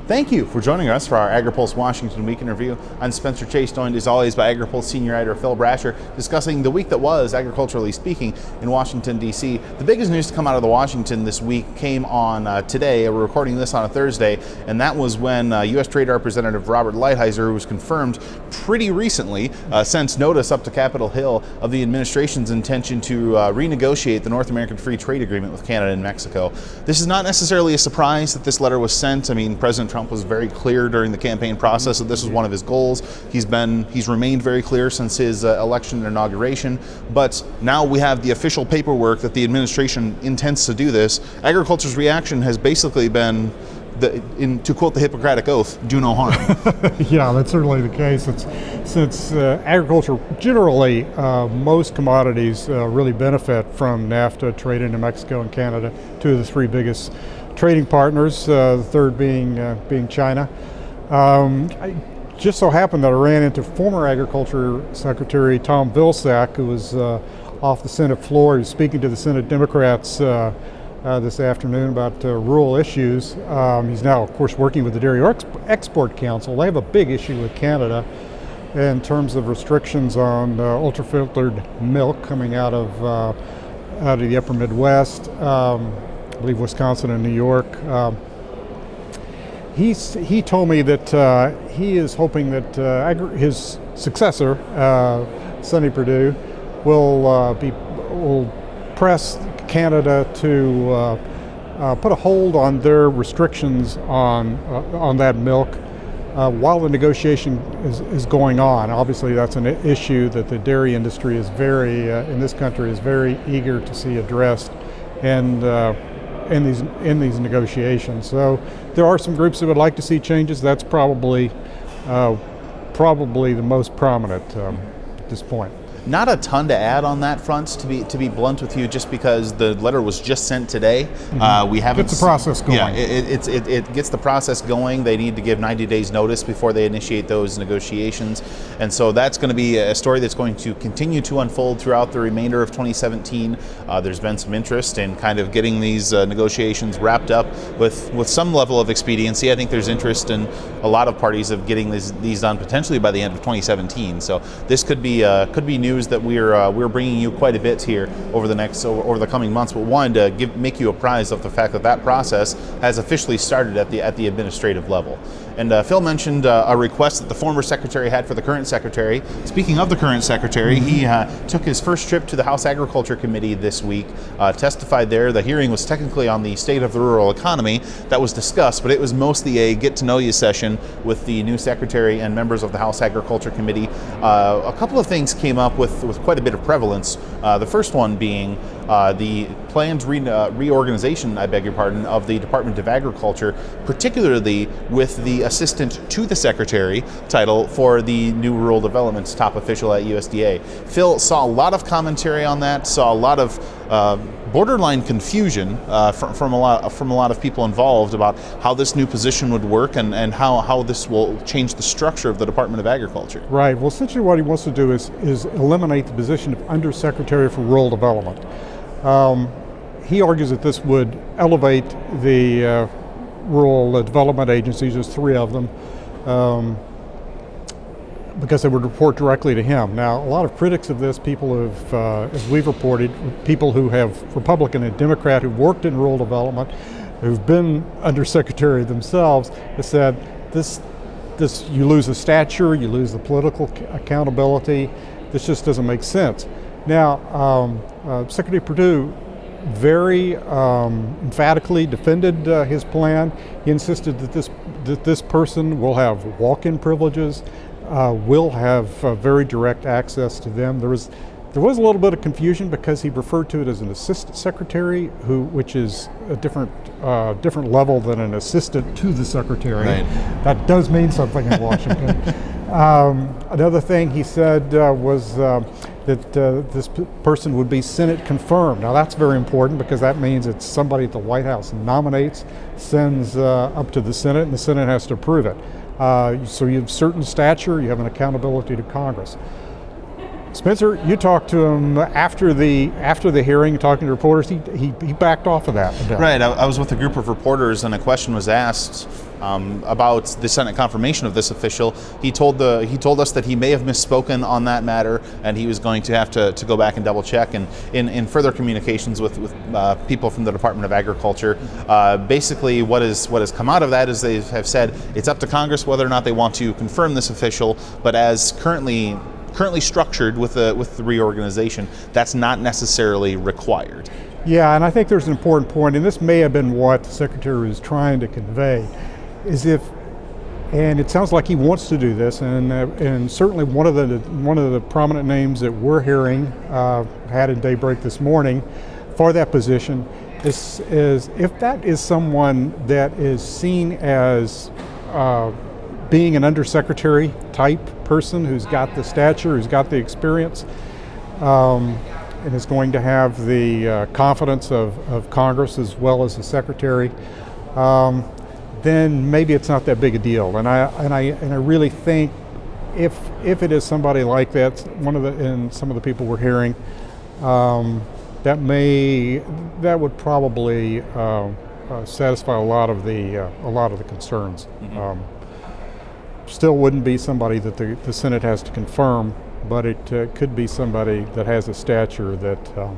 Thank you for joining us for our Agri-Pulse Washington Week in Review. I'm Spencer Chase, joined as always by Agri-Pulse senior editor Phil Brasher, discussing the week that was, agriculturally speaking, in Washington, D.C. The biggest news to come out of Washington this week came on today. We're recording this on a Thursday, and that was when U.S. Trade Representative Robert Lighthizer, who was confirmed pretty recently, sent notice up to Capitol Hill of the administration's intention to renegotiate the North American Free Trade Agreement with Canada and Mexico. This is not necessarily a surprise that this letter was sent. I mean, President Trump was very clear during the campaign process that this was one of his goals. He's remained very clear since his election and inauguration, but now we have the official paperwork that the administration intends to do this. Agriculture's reaction has basically been, to quote the Hippocratic Oath, do no harm. Yeah, that's certainly the case. Since agriculture, generally, most commodities really benefit from NAFTA, trade into Mexico and Canada, two of the three biggest trading partners, the third being China. I just so happened that I ran into former Agriculture Secretary Tom Vilsack, who was off the Senate floor. He was speaking to the Senate Democrats this afternoon about rural issues. He's now, of course, working with the Dairy Export Council. They have a big issue with Canada in terms of restrictions on ultra-filtered milk coming out of the upper Midwest. I believe Wisconsin and New York. He told me that he is hoping that his successor, Sonny Perdue, will press Canada to put a hold on their restrictions on that milk while the negotiation is going on. Obviously, that's an issue that the dairy industry is in this country is very eager to see addressed, and in these negotiations. So there are some groups that would like to see changes. That's probably the most prominent at this point. Not a ton to add on that front, to be blunt with you, just because the letter was just sent today. We haven't gets the process going. Yeah, it gets the process going. They need to give 90 days notice before they initiate those negotiations, and so that's going to be a story that's going to continue to unfold throughout the remainder of 2017. There's been some interest in kind of getting these negotiations wrapped up with some level of expediency. I think there's interest in a lot of parties of getting these done potentially by the end of 2017. So this could be news that we're bringing you quite a bit here over the coming months, but wanted to make you apprised of the fact that process has officially started at the administrative level. And Phil mentioned a request that the former secretary had for the current secretary. Speaking of the current secretary, he took his first trip to the House Agriculture Committee this week, testified there. The hearing was technically on the state of the rural economy that was discussed, but it was mostly a get-to-know-you session with the new secretary and members of the House Agriculture Committee. A couple of things came up with quite a bit of prevalence. The first one being the planned reorganization, I beg your pardon, of the Department of Agriculture, particularly with the assistant to the secretary title for the new rural development's top official at USDA. Phil saw a lot of commentary on that, saw a lot of borderline confusion from a lot of people involved about how this new position would work and how this will change the structure of the Department of Agriculture. Right. Well, essentially what he wants to do is eliminate the position of Undersecretary for Rural Development. He argues that this would elevate the rural development agencies, there's three of them, because they would report directly to him. Now, a lot of critics of this, people who've, as we've reported, people who have Republican and Democrat who've worked in rural development, who've been undersecretary themselves, have said this you lose the stature, you lose the political accountability. This just doesn't make sense. Now, Secretary Perdue very emphatically defended his plan. He insisted that this person will have walk-in privileges, will have very direct access to them. There was a little bit of confusion because he referred to it as an assistant secretary, which is a different level than an assistant to the secretary. Right. That does mean something in Washington. Another thing he said was that this person would be Senate confirmed. Now that's very important because that means it's somebody that the White House nominates, sends up to the Senate, and the Senate has to approve it. So you have certain stature, you have an accountability to Congress. Spencer, you talked to him after the hearing, talking to reporters. He backed off of that. Right. I was with a group of reporters, and a question was asked about the Senate confirmation of this official. He told us that he may have misspoken on that matter, and he was going to have to go back and double check. And in further communications with people from the Department of Agriculture, basically what has come out of that is they have said it's up to Congress whether or not they want to confirm this official, but as currently structured with the reorganization, that's not necessarily required. Yeah, and I think there's an important point, and this may have been what the Secretary was trying to convey, and it sounds like he wants to do this, and certainly one of the prominent names that we're hearing had in Daybreak this morning for that position is if that is someone that is seen as being an undersecretary type person who's got the stature, who's got the experience, and is going to have the confidence of Congress as well as the Secretary, then maybe it's not that big a deal. And I really think if it is somebody like that, and some of the people we're hearing, that would probably satisfy a lot of the concerns. Mm-hmm. Still wouldn't be somebody that the Senate has to confirm, but it could be somebody that has a stature that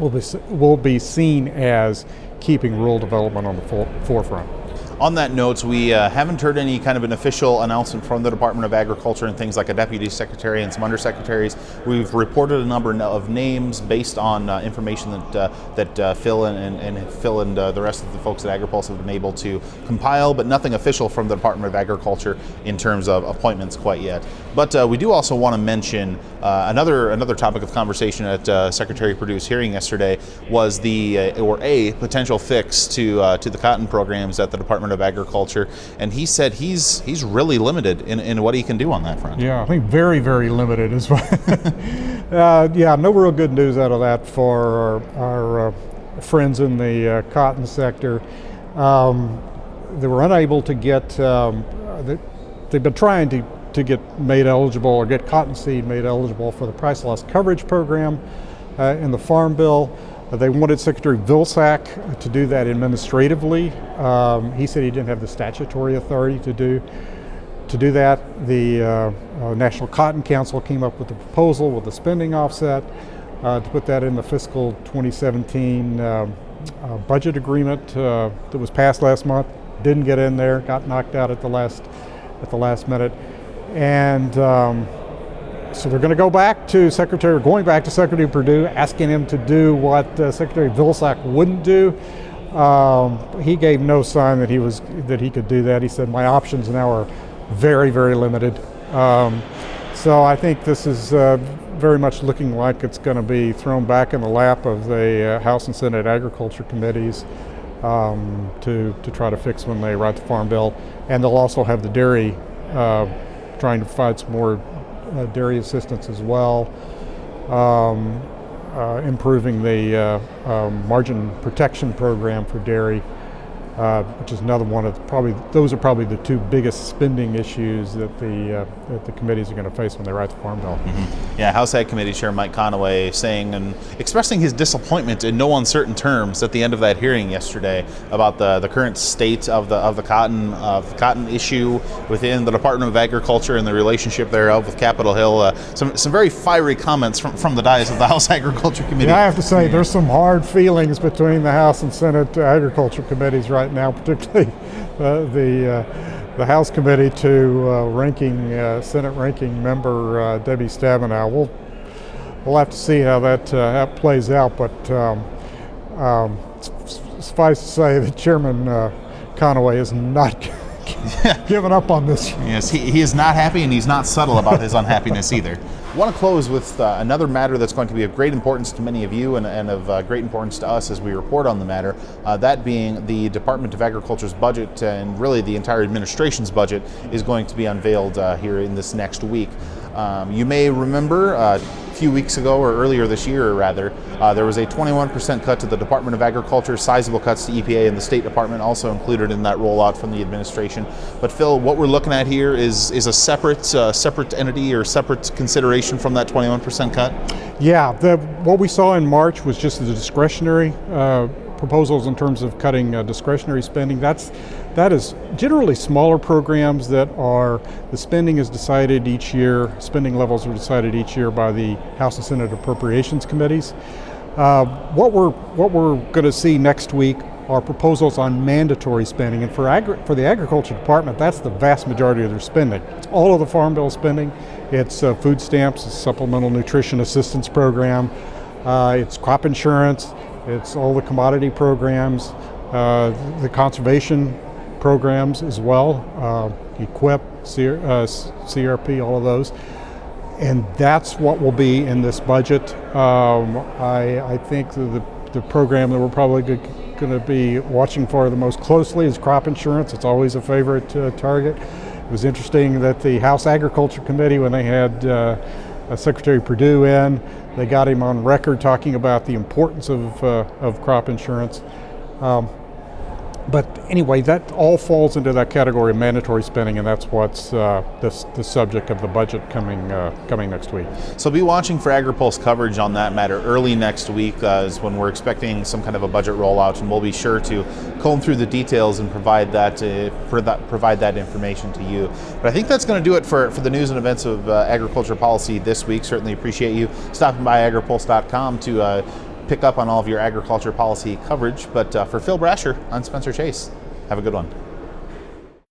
will be seen as keeping rural development on the forefront. On that note, we haven't heard any kind of an official announcement from the Department of Agriculture and things like a deputy secretary and some undersecretaries. We've reported a number of names based on information that Phil and Phil and the rest of the folks at Agri-Pulse have been able to compile, but nothing official from the Department of Agriculture in terms of appointments quite yet. But we do also want to mention another topic of conversation at Secretary Perdue's hearing yesterday was a potential fix to the cotton programs at the Department of Agriculture, and he said he's really limited in what he can do on that front. Yeah, I think very, very limited as well. No real good news out of that for our friends in the cotton sector. They were unable to get, they've been trying to get made eligible or get cottonseed made eligible for the price loss coverage program in the Farm Bill. They wanted Secretary Vilsack to do that administratively. He said he didn't have the statutory authority to do that. The National Cotton Council came up with a proposal with a spending offset to put that in the fiscal 2017 budget agreement that was passed last month. Didn't get in there, got knocked out at the last minute, and so they're going back to Secretary Perdue, asking him to do what Secretary Vilsack wouldn't do. He gave no sign that he could do that. He said, my options now are very, very limited. So I think this is very much looking like it's going to be thrown back in the lap of the House and Senate Agriculture Committees to try to fix when they write the Farm Bill. And they'll also have the dairy, trying to provide some more dairy assistance as well, improving the margin protection program for dairy, which is another one of those are probably the two biggest spending issues that the committees are going to face when they write the Farm Bill. Mm-hmm. Yeah, House Ag Committee Chair Mike Conaway saying and expressing his disappointment in no uncertain terms at the end of that hearing yesterday about the current state of the cotton issue within the Department of Agriculture and the relationship thereof with Capitol Hill. Some very fiery comments from the dais of the House Agriculture Committee. Yeah, I have to say there's some hard feelings between the House and Senate Agriculture Committees right now, particularly the House Committee to Senate Ranking Member Debbie Stabenow. We'll have to see how that plays out, but suffice to say that Chairman Conaway is not giving up on this. Yes, he is not happy, and he's not subtle about his unhappiness either. I want to close with another matter that's going to be of great importance to many of you and of great importance to us as we report on the matter, that being the Department of Agriculture's budget, and really the entire administration's budget is going to be unveiled here in this next week. You may remember a few weeks ago, or earlier this year rather, There was a 21% cut to the Department of Agriculture, sizable cuts to EPA and the State Department also included in that rollout from the administration. But Phil, what we're looking at here is a separate entity or separate consideration from that 21% cut? Yeah, what we saw in March was just the discretionary proposals in terms of cutting discretionary spending. That is generally smaller programs that the spending is decided each year, spending levels are decided each year by the House and Senate Appropriations Committees. What we're going to see next week are proposals on mandatory spending, and for the Agriculture Department, that's the vast majority of their spending. All of the Farm Bill spending, it's food stamps, it's Supplemental Nutrition Assistance Program, it's crop insurance, it's all the commodity programs, the conservation programs as well, EQIP, CRP, all of those. And that's what will be in this budget. I think the program that we're probably going to be watching for the most closely is crop insurance. It's always a favorite target. It was interesting that the House Agriculture Committee, when they had Secretary Perdue in, they got him on record talking about the importance of crop insurance. But anyway, that all falls into that category of mandatory spending, and that's what's the subject of the budget coming next week. So be watching for Agri-Pulse coverage on that matter early next week is when we're expecting some kind of a budget rollout, and we'll be sure to comb through the details and provide that information to you. But I think that's going to do it for the news and events of agriculture policy this week. Certainly appreciate you stopping by agripulse.com to pick up on all of your agriculture policy coverage. But for Phil Brasher, I'm Spencer Chase. Have a good one.